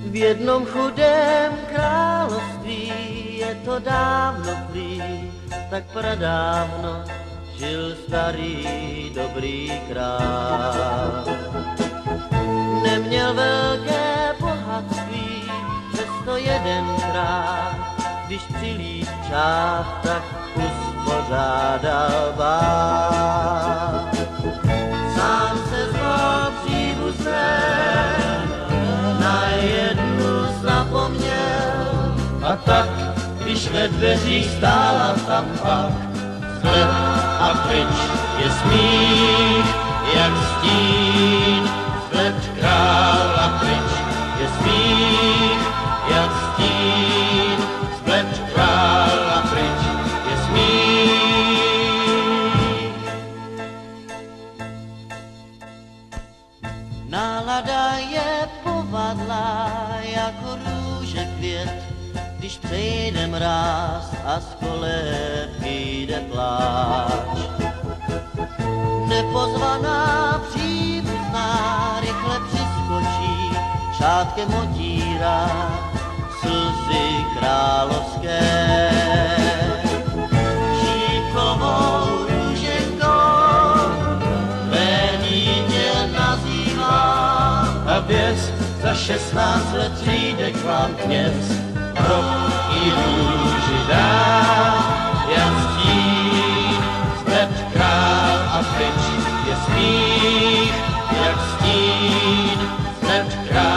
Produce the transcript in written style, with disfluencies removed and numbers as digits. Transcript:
V jednom chudém království je to dávno prý, tak pradávno žil starý dobrý král. Neměl velké bohatství, přesto jedenkrát, když přilít čas, tak uspořádal bál. Sám se zval příbuzem, na jednu zapomněl, a tak, když ve dveřích stála tam pak, vzhled a pryč je smích, jak stín. Vzhled krála pryč je smích, jak stín. Vzhled krála pryč je smích. Nálada je povadlá jako růže květ, když přejde mráz a z kolébky jde pláč. Nepozvaná příbuzná rychle přiskočí, šátkem otírá slzy královské. Šípkovou růženkou Béní tě nazývá, a věz, za 16 let přijde k vám kněz, rok i růži dá, jak stín. Vzhled král a pryč je smích, jak stín. Vzhled král